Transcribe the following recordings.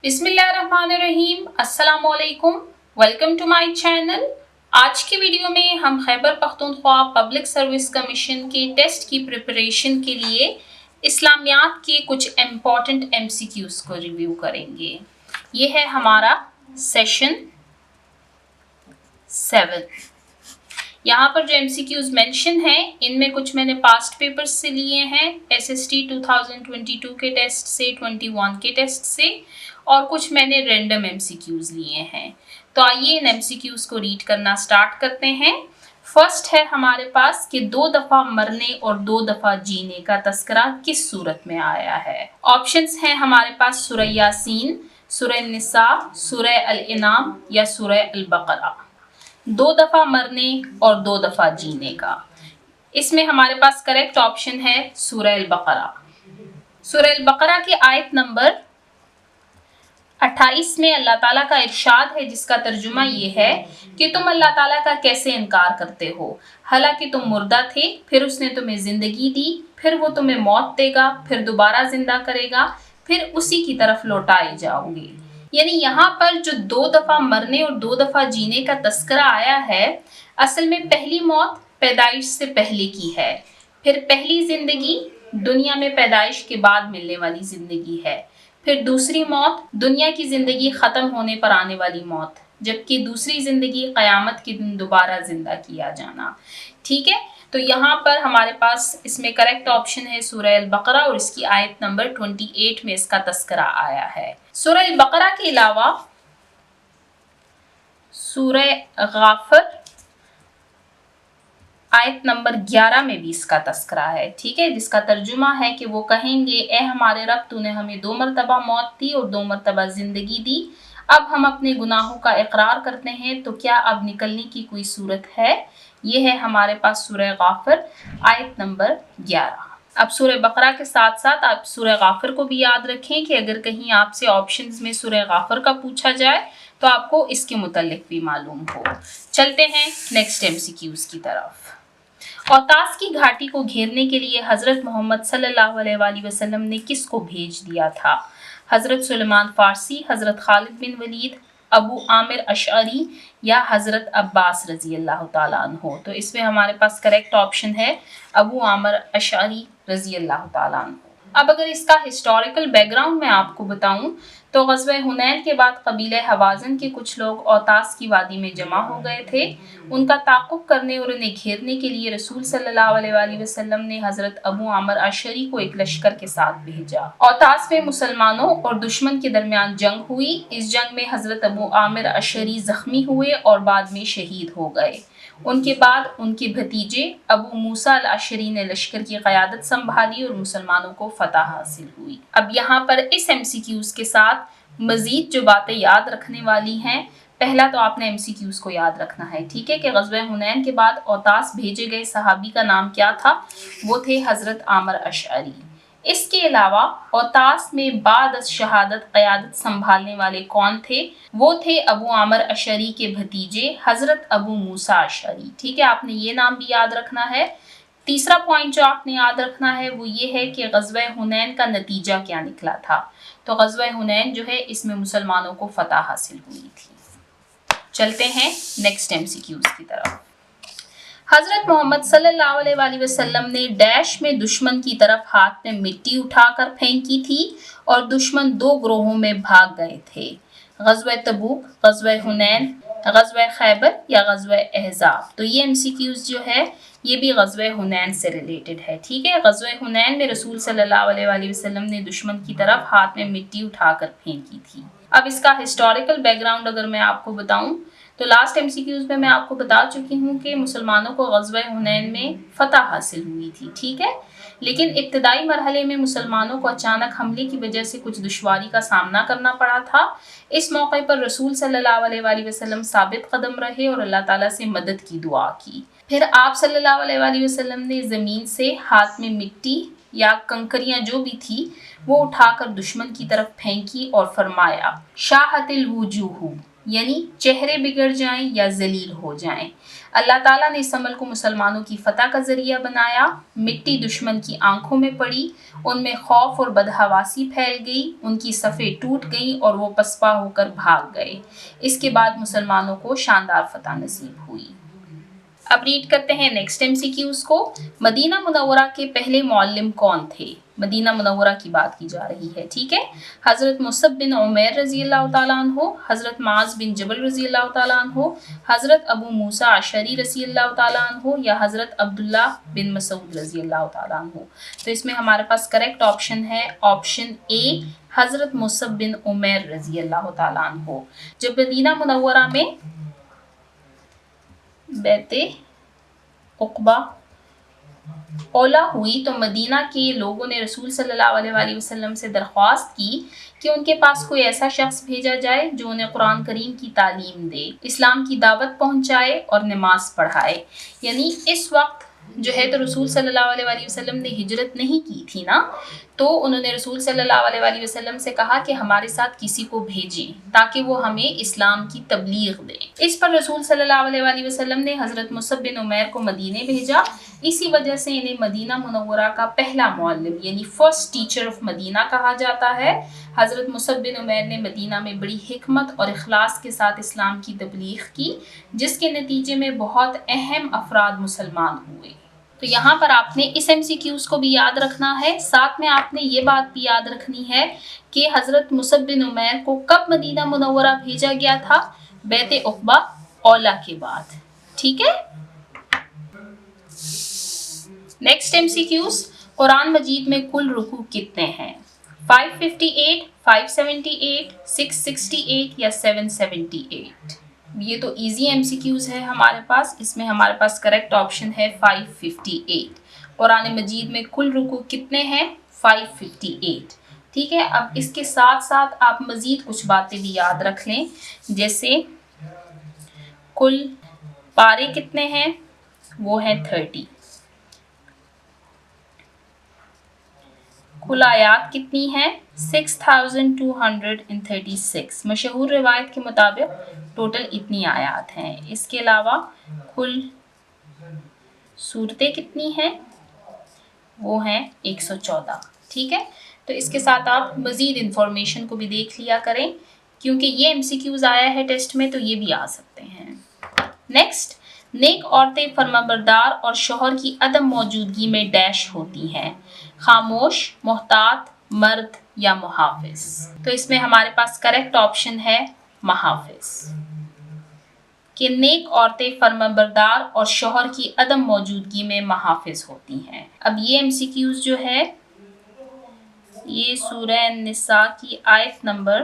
बिस्मिल्लाहिर्रहमानिर्रहीम, अस्सलाम वालेकुम, वेलकम टू माय चैनल। आज की वीडियो में हम Khyber Pakhtunkhwa public service commission के टेस्ट की प्रिपरेशन के लिए इस्लामियात के कुछ इम्पॉर्टेंट MCQs को रिव्यू करेंगे। ये है हमारा सेशन 7। यहाँ पर जो MCQs मेंशन हैं इनमें कुछ मैंने पास्ट पेपर्स से लिए हैं, SST 2022 के टेस्ट से, 21 के टेस्ट से, और कुछ मैंने रैंडम MCQs लिए हैं। तो आइए इन MCQs को रीड करना स्टार्ट करते हैं। फर्स्ट है हमारे पास कि 2 दफ़ा मरने और 2 दफ़ा जीने का तस्करा किस सूरत में आया है। ऑप्शंस हैं हमारे पास सूरह यासीन, सूरह निसा, सूरह अल-इनाम या सूरह अल-बकरा। 2 दफ़ा मरने और 2 दफ़ा जीने का, इसमें हमारे पास करेक्ट ऑप्शन है सूरह अल-बकरा। सूरह अल-बकरा की आयत नंबर 28 में अल्लाह ताला का इरशाद है, जिसका तर्जुमा ये है कि तुम अल्लाह ताला का कैसे इनकार करते हो, हालांकि तुम मुर्दा थे, फिर उसने तुम्हें ज़िंदगी दी, फिर वो तुम्हें मौत देगा, फिर दोबारा ज़िंदा करेगा, फिर उसी की तरफ लौटाए जाओगे। यानी यहाँ पर जो 2 दफ़ा मरने और 2 दफ़ा जीने का तस्करा आया है, असल में पहली मौत पैदाइश से पहले की है, फिर पहली ज़िंदगी दुनिया में पैदाइश के बाद मिलने वाली ज़िंदगी है, फिर दूसरी मौत दुनिया की ज़िंदगी ख़त्म होने पर आने वाली मौत, जबकि दूसरी ज़िंदगी क़यामत के दिन दोबारा ज़िंदा किया जाना। ठीक है, तो यहाँ पर हमारे पास इसमें करेक्ट ऑप्शन है सूरह अल-बकरा और इसकी आयत नंबर 28 में इसका तस्करा आया है। सूरह अल-बकरा के अलावा सूरह गाफिर आयत नंबर 11 में भी इसका तस्करा है। ठीक है, जिसका तर्जुमा है कि वो कहेंगे, ए हमारे रब, तूने हमें 2 मरतबा मौत दी और 2 मरतबा ज़िंदगी दी, अब हम अपने गुनाहों का इकरार करते हैं, तो क्या अब निकलने की कोई सूरत है। ये है हमारे पास सूरह गाफिर आयत नंबर 11। अब सूरह बकरा के साथ साथ आप सूरह गाफिर को भी याद रखें कि अगर कहीं आपसे ऑप्शंस में सूरह गाफिर का पूछा जाए तो आपको इसके मुतल्लिक भी मालूम हो। चलते हैं नेक्स्ट MCQs की तरफ। औतास की घाटी को घेरने के लिए हज़रत मोहम्मद सल्लल्लाहु अलैहि वसल्लम ने किसको भेज दिया था। हज़रत सुलेमान फ़ारसी, हज़रत खालिद बिन वलीद, अबू आमिर अशअरी या हज़रत अब्बास रज़ी अल्लाह ताला अन्हो। तो इसमें हमारे पास करेक्ट ऑप्शन है अबू आमिर अशअरी रज़ी अल्लाह ताला अन्हो। अब अगर इसका हिस्टोरिकल बैकग्राउंड मैं आपको बताऊं तो ग़ज़वा हुनैन के बाद कबीले हवाज़न के कुछ लोग औतास की वादी में जमा हो गए थे। उनका ताक़ुब करने और उन्हें घेरने के लिए रसूल सल्लल्लाहु अलैहि वसल्लम ने हज़रत अबू आमिर अशअरी को एक लश्कर के साथ भेजा। औतास में मुसलमानों और दुश्मन के दरमियान जंग हुई। इस जंग में हज़रत अबू आमिर अशअरी ज़ख्मी हुए और बाद में शहीद हो गए। उनके बाद उनके भतीजे अबू मूसा अल-अशअरी ने लश्कर की क़यादत संभाली और मुसलमानों को फतह हासिल हुई। अब यहाँ पर इस MCQs के साथ मज़ीद जो बातें याद रखने वाली हैं, पहला तो आपने MCQs को याद रखना है। ठीक है, कि ग़ज़वा हुनैन के बाद औतास भेजे गए सहाबी का नाम क्या था, वो थे हज़रत आमिर अशअरी। इसके अलावा औतास में बाद शहादत क़यादत संभालने वाले कौन थे, वो थे अबू आमिर अशअरी के भतीजे हज़रत अबू मूसा अशअरी। ठीक है, आपने ये नाम भी याद रखना है। तीसरा पॉइंट जो आपने याद रखना है वो ये है कि ग़ज़वा हुनैन का नतीजा क्या निकला था। तो ग़ज़वा हुनैन जो है इसमें मुसलमानों को फतह हासिल हुई थी। चलते हैं नेक्स्ट MCQs की तरफ। हज़रत मोहम्मद सल्लल्लाहु अलैहि वसल्लम ने डैश में दुश्मन की तरफ हाथ में मिट्टी उठाकर फेंकी थी और दुश्मन 2 ग्रोहों में भाग गए थे। ग़ज़वा तबूक, ग़ज़वा हुनैन, ग़ज़वा खैबर या ग़ज़वा अहज़ाब। तो ये MCQs जो है ये भी ग़ज़वा हुनैन से रिलेटेड है। ठीक है, ग़ज़वा हुनैन में रसूल सल्लल्लाहु अलैहि वसल्लम ने दुश्मन की तरफ हाथ में मिट्टी उठाकर फेंकी थी। अब इसका हिस्टोरिकल बैकग्राउंड अगर मैं आपको बताऊं तो लास्ट MCQs में मैं आपको बता चुकी हूँ कि मुसलमानों को ग़ज़वा हुनैन में फ़तह हासिल हुई थी। ठीक है, लेकिन इब्तदाई मरहले में मुसलमानों को अचानक हमले की वजह से कुछ दुश्वारी का सामना करना पड़ा था। इस मौके पर रसूल सल्लल्लाहु अलैहि वसल्लम साबित कदम रहे और अल्लाह ताला से मदद की दुआ की। फिर आप सल्लल्लाहु अलैहि वसल्लम ने ज़मीन से हाथ में मिट्टी या कंकरियाँ जो भी थी वो उठाकर दुश्मन की तरफ फेंकी और फरमाया, शाहतिल वुजूह, यानी चेहरे बिगड़ जाएं या जलील हो जाएं। अल्लाह ताला ने इस अमल को मुसलमानों की फतह का जरिया बनाया। मिट्टी दुश्मन की आंखों में पड़ी, उनमें खौफ और बदहवासी फैल गई, उनकी सफ़ें टूट गईं और वो पसपा होकर भाग गए। इसके बाद मुसलमानों को शानदार फतह नसीब हुई। अब रीड करते हैं नेक्स्ट एमसीक्यूज को। मदीना मुनव्वरा के पहले मौल्लिम कौन थे? मदीना मुनव्वरा की बात की जा रही है, ठीक है। हज़रत मुसअब बिन उमैर रज़ी अल्लाह तआला अन्हु, हज़रत माज़ बिन जबल रज़ी अल्लाह तआला अन्हु, हज़रत अबू मूसा अशरी रज़ी अल्लाह तआला अन्हु या हज़रत अब्दुल्ला बिन मसूद रज़ी अल्लाह तआला अन्हु। तो इसमें हमारे पास करेक्ट ऑप्शन है ऑप्शन ए, हज़रत मुसअब बिन उमैर रज़ी अल्लाह तआला अन्हु। जब मदीना मुनव्वरा में बैते उक़बा औला हुई तो मदीना के लोगों ने रसूल सल्लल्लाहु अलैहि वसल्लम से दरख्वास्त की कि उनके पास कोई ऐसा शख्स भेजा जाए जो उन्हें कुरान करीम की तालीम दे, इस्लाम की दावत पहुंचाए और नमाज पढ़ाए। यानी इस वक्त जो है तो रसूल सल्लल्लाहु अलैहि वसल्लम ने हिजरत नहीं की थी ना, तो उन्होंने रसूल सल्लल्लाहु अलैहि वसल्लम से कहा कि हमारे साथ किसी को भेजें ताकि वो हमें इस्लाम की तबलीग दे। इस पर रसूल सल्लल्लाहु अलैहि वसल्लम ने हज़रत मुसअब बिन उमैर को मदीने भेजा। इसी वजह से इन्हें मदीना मुनव्वरा का पहला मौल्लिम यानी फर्स्ट टीचर ऑफ मदीना कहा जाता है। हज़रत मुसअब बिन उमैर ने मदीना में बड़ी हिकमत और इखलास के साथ इस्लाम की तबलीग की, जिसके नतीजे में बहुत अहम अफराद मुसलमान हुए। तो यहाँ पर आपने इस एमसीक्यूज को भी याद रखना है, साथ में आपने ये बात भी याद रखनी है कि हज़रत मुसअब बिन उमैर को कब मदीना मुनव्वरा भेजा गया था? बैते उक़बा औला के बाद, ठीक है। नेक्स्ट एमसीक्यूज, कुरान मजीद में कुल रुकू कितने हैं? 558, 578, 668 या 778? ये तो इजी एमसीक्यूज है हमारे पास। इसमें हमारे पास करेक्ट ऑप्शन है 558। कुरान मजीद में कुल रुकू कितने हैं? 558, ठीक है। अब इसके साथ साथ आप मजीद कुछ बातें भी याद रख लें, जैसे कुल पारे कितने हैं? वो है 30। कुल आयात कितनी हैं? 6236। मशहूर रिवायत के मुताबिक टोटल इतनी आयात हैं। इसके अलावा कुल सूरतें कितनी हैं? वो हैं 114, ठीक है। तो इसके साथ आप मज़ीद इंफॉर्मेशन को भी देख लिया करें, क्योंकि ये एमसीक्यूज आया है टेस्ट में, तो ये भी आ सकते हैं। नेक्स्ट, नेक औरतें फर्माबरदार और शौहर की अदम मौजूदगी में डैश होती हैं, खामोश, मोहतात, मर्द या मुहाफिज। तो इसमें हमारे पास करेक्ट ऑप्शन है मुहाफिज, कि नेक औरतें फर्माबरदार और शौहर की अदम मौजूदगी में मुहाफिज होती हैं। अब ये एमसीक्यूज जो है ये सूरह निसा की आयत नंबर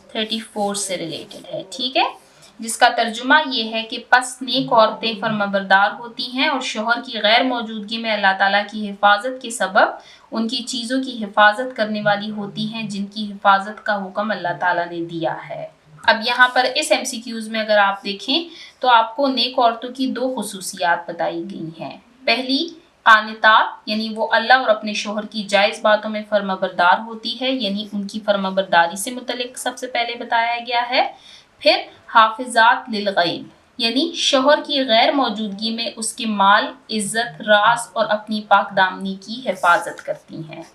34 से रिलेटेड है, ठीक है, जिसका तर्जुमा ये है कि पस नेक औरतें फर्माबरदार होती हैं और शौहर की गैर मौजूदगी में अल्लाह ताला की हिफाजत के सबब उनकी चीज़ों की हिफाजत करने वाली होती हैं जिनकी हिफाजत का हुक्म अल्लाह ताला ने दिया है। अब यहाँ पर इस एमसीक्यूज में अगर आप देखें तो आपको नेक औरतों की दो खुसूसियात बताई गई हैं। पहली, कानितात, यानी वो अल्लाह और अपने शोहर की जायज़ बातों में फर्माबरदार होती है, यानी उनकी फर्माबरदारी से मुतल्लिक सबसे पहले बताया गया है। फिर हाफिजात लिल गैब, यानी शोहर की गैर मौजूदगी में उसके माल, इज्जत, राज और अपनी पाक दामनी की हिफाजत करती हैं,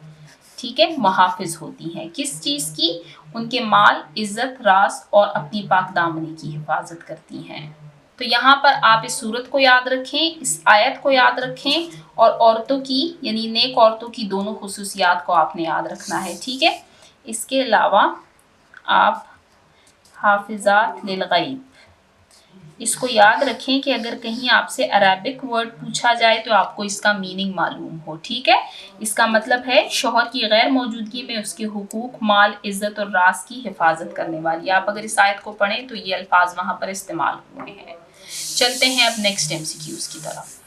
ठीक है, मुहाफिज होती हैं। किस चीज़ की? उनके माल, इज्जत, राज और अपनी पाक दामनी की हिफाजत करती हैं। तो यहाँ पर आप इस सूरत को याद रखें, इस आयत को याद रखें, और औरतों की यानी नेक औरतों की दोनों खुसूसियात को आपने याद रखना है, ठीक है। इसके अलावा आप हाफिजात लिल गैब, इसको याद रखें कि अगर कहीं आपसे अरबिक वर्ड पूछा जाए तो आपको इसका मीनिंग मालूम हो, ठीक है। इसका मतलब है शौहर की गैर मौजूदगी में उसके हुकूक, माल, इज्जत और राज की हिफाजत करने वाली। आप अगर इस आयत को पढ़ें तो ये अल्फाज वहाँ पर इस्तेमाल हुए हैं। चलते हैं अब नेक्स्ट एमसीक्यूज की तरफ।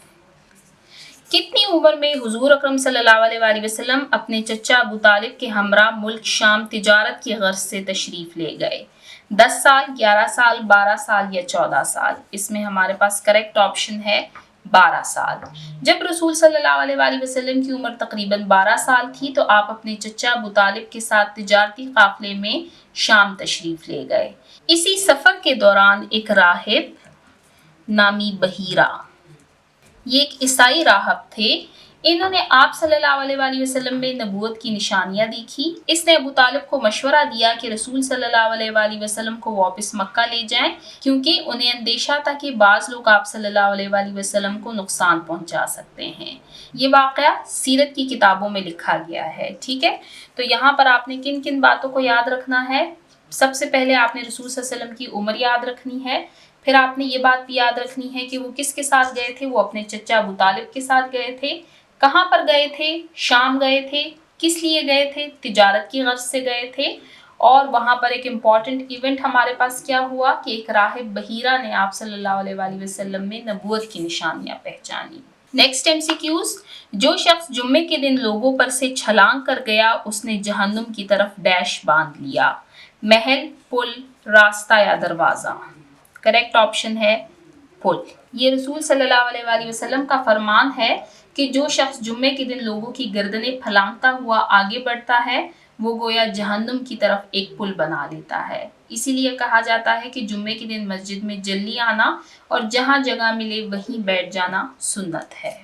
कितनी उम्र में हुजूर अकरम सल्लल्लाहु अलैहि वसल्लम अपने चचा अबू तालिब के हमरा मुल्क शाम तिजारत की गर्ज से तशरीफ़ ले गए? 10 साल, 11 साल, 12 साल या 14 साल? इसमें हमारे पास करेक्ट ऑप्शन है 12 साल। जब रसूल सल्लल्लाहु अलैहि वसल्लम की उम्र तकरीबन 12 साल थी तो आप अपने चचा अबू तालिब के साथ तिजारती काफिले में शाम तशरीफ ले गए। इसी सफ़र के दौरान एक राहिब नामी बहीरा, ये एक ईसाई राहब थे, इन्होंने आप सल्लल्लाहु अलैहि वसल्लम में नबूवत की निशानियां देखी। इसने अबू तालिब को मशवरा दिया कि रसूल सल्लल्लाहु अलैहि वसल्लम को वापस मक्का ले जाएं, क्योंकि उन्हें अंदेशा था कि बाज़ लोग आप सल्लल्लाहु अलैहि वसल्लम को नुकसान पहुंचा सकते हैं। ये वाक़या सीरत की किताबों में लिखा गया है। ठीक है, तो यहाँ पर आपने किन किन बातों को याद रखना है? सबसे पहले आपने रसूल सल्लल्लाहु अलैहि वसल्लम की उम्र याद रखनी है। फिर आपने ये बात भी याद रखनी है कि वो किसके साथ गए थे। वो अपने चचा अबू तालिब के साथ गए थे। कहाँ पर गए थे? शाम गए थे। किस लिए गए थे? तिजारत की गर्ज से गए थे। और वहाँ पर एक इम्पॉर्टेंट इवेंट हमारे पास क्या हुआ कि एक राहिब बहीरा ने आप सल्लल्लाहु अलैहि वसल्लम में नबूवत की निशानियां पहचानी। नेक्स्ट MCQs, जो शख्स जुम्मे के दिन लोगों पर से छलांग कर गया उसने जहन्नुम की तरफ डैश बांध लिया। महल, पुल, रास्ता या दरवाज़ा? करेक्ट ऑप्शन है पुल। ये रसूल सल्लल्लाहु अलैहि वसल्लम का फरमान है कि जो शख्स जुम्मे के दिन लोगों की गर्दनें फलांगता हुआ आगे बढ़ता है वो गोया जहन्नुम की तरफ एक पुल बना लेता है। इसीलिए कहा जाता है कि जुम्मे के दिन मस्जिद में जल्दी आना और जहां जगह मिले वहीं बैठ जाना सुन्नत है।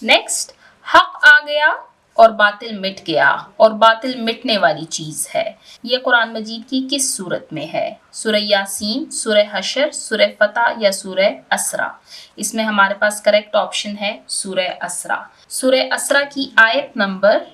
नेक्स्ट, हक आ गया और बातिल मिट गया, और बातिल मिटने वाली चीज है। ये कुरान मजीद की किस सूरत में है? सूरह यासीन, सूरह हशर, सूरह फतह या सूरह असरा? इसमें हमारे पास करेक्ट ऑप्शन है सूरह असरा। सूरह असरा की आयत नंबर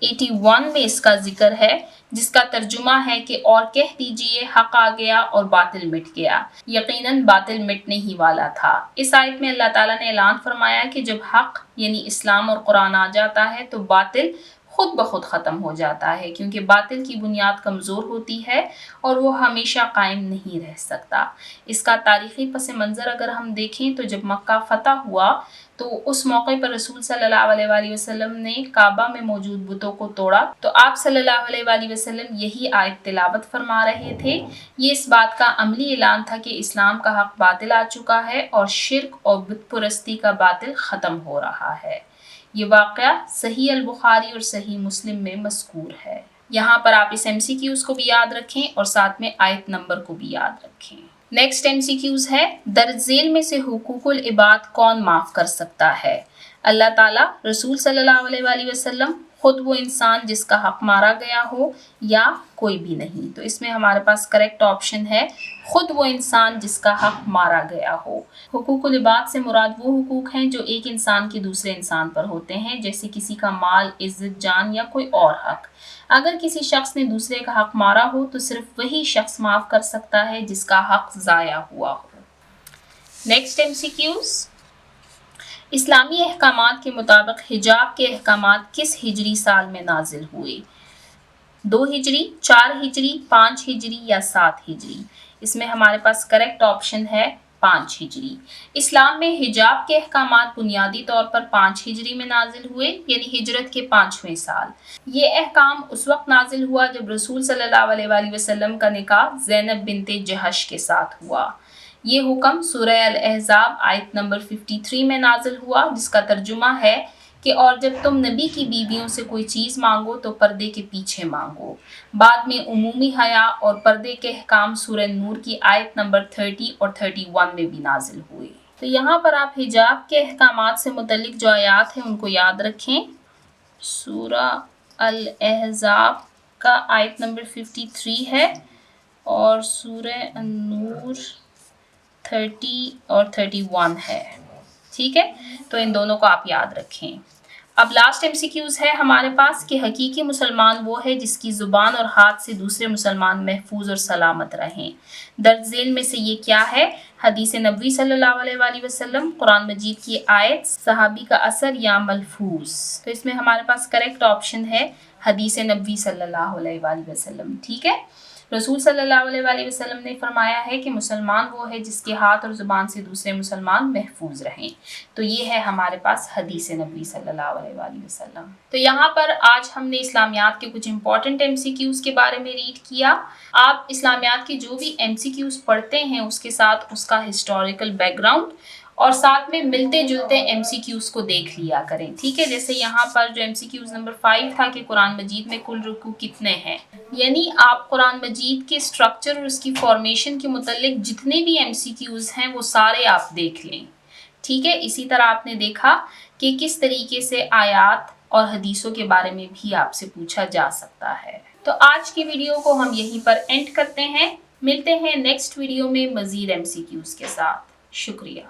81 में इसका जिक्र है, जिसका तर्जुमा है कि और कह दीजिए हक आ गया और बातिल मिट गया। यकीनन बातिल मिटने ही वाला था। इस आयत में अल्लाह ताला ने ऐलान फरमाया कि जब हक यानी इस्लाम और कुरान आ जाता है तो बातिल खुद ब खुद ख़त्म हो जाता है, क्योंकि बातिल की बुनियाद कमज़ोर होती है और वो हमेशा कायम नहीं रह सकता। इसका तारीख़ी पस मंज़र अगर हम देखें तो जब मक्का फ़तह हुआ तो उस मौके पर रसूल सल्लल्लाहु अलैहि वसल्लम ने काबा में मौजूद बुतों को तोड़ा, तो आप सल्लल्लाहु अलैहि वसल्लम यही आयत तिलावत फरमा रहे थे। ये इस बात का अमली ऐलान था कि इस्लाम का हक बातिल आ चुका है और शिर्क और बुत परस्ती का बातिल ख़त्म हो रहा है। ये वाक़या सही अल बुखारी और सही मुस्लिम में मज़कूर है। यहाँ पर आप इस MCQs को भी याद रखें और साथ में आयत नंबर को भी याद रखें। नेक्स्ट MCQs है, दर्जेल में से हुकूकुल इबाद कौन माफ़ कर सकता है? अल्लाह ताला, रसूल सल्लल्लाहु अलैहि वसल्लम, खुद वो इंसान जिसका हक मारा गया हो, या कोई भी नहीं? तो इसमें हमारे पास करेक्ट ऑप्शन है खुद वो इंसान जिसका हक मारा गया हो। हुकूकुल इबाद से मुराद वो हुकूक हैं जो एक इंसान के दूसरे इंसान पर होते हैं, जैसे किसी का माल, इज्जत, जान या कोई और हक। अगर किसी शख्स ने दूसरे का हक मारा हो तो सिर्फ वही शख्स माफ़ कर सकता है जिसका हक ज़ाया हुआ हो। नेक्स्ट MCQs, इस्लामी अहकामात के मुताबिक हिजाब के अहकामात किस हिजरी साल में नाजिल हुए? 2 हिजरी, 4 हिजरी, 5 हिजरी या 7 हिजरी? इसमें हमारे पास करेक्ट ऑप्शन है 5 हिजरी। इस्लाम में हिजाब के अहकामात बुनियादी तौर पर 5 हिजरी में नाजिल हुए, यानी हिजरत के 5वें साल। ये अहकाम उस वक्त नाजिल हुआ जब रसूल सल्लल्लाहु अलैहि वसल्लम का निकाह ज़ैनब बिनते जहश के साथ हुआ। ये हुक्म सूरह अल अहज़ाब आयत नंबर 53 में नाजिल हुआ, जिसका तर्जुमा है कि और जब तुम नबी की बीवियों से कोई चीज़ मांगो तो पर्दे के पीछे मांगो। बाद में उमूमी हया और पर्दे के अहकाम सूरह नूर की आयत नंबर 30 और 31 में भी नाजिल हुए। तो यहाँ पर आप हिजाब के अहकामात से मुतल्लिक जो आयात हैं उनको याद रखें। सूरह अल अहज़ाब का आयत नंबर 53 है और सूरह नूर 30 और 31 है। ठीक है, तो इन दोनों को आप याद रखें। अब लास्ट MCQs है हमारे पास कि हकीकी मुसलमान वो है जिसकी ज़ुबान और हाथ से दूसरे मुसलमान महफूज और सलामत रहें। दर्ज झेल में से ये क्या है? हदीस नबवी सल्लल्लाहु अलैहि वसल्लम, कुरान मजीद की आयत, सहाबी का असर या मलफूज? तो इसमें हमारे पास करेक्ट ऑप्शन है हदीस नबवी सल्लल्लाहु अलैहि वसल्लम। ठीक है, रसूल सल्लल्लाहु अलैहि वसल्लम ने फरमाया है कि मुसलमान वो है जिसके हाथ और ज़ुबान से दूसरे मुसलमान महफूज रहें। तो ये है हमारे पास हदीस नबी सल्लल्लाहु अलैहि वसल्लम। तो यहाँ पर आज हमने इस्लामियात के कुछ इंपॉर्टेंट MCQs के बारे में रीड किया। आप इस्लामियात के जो भी MCQs पढ़ते हैं उसके साथ उसका हिस्टोरिकल बैकग्राउंड اور ساتھ میں ملتے جلتے MCQs کو دیکھ لیا کریں، ٹھیک ہے۔ جیسے یہاں پر جو MCQs نمبر 5 تھا کہ قرآن مجید میں کل رکوع کتنے ہیں، یعنی آپ قرآن مجید کے اسٹرکچر اور اس کی فارمیشن کے متعلق جتنے بھی MCQs ہیں وہ سارے آپ دیکھ لیں، ٹھیک ہے۔ اسی طرح آپ نے دیکھا کہ کس طریقے سے آیات اور حدیثوں کے بارے میں بھی آپ سے پوچھا جا سکتا ہے۔ تو آج کی ویڈیو کو ہم یہیں پر اینڈ کرتے ہیں، ملتے ہیں نیکسٹ ویڈیو میں مزید MCQs کے ساتھ۔ شکریہ۔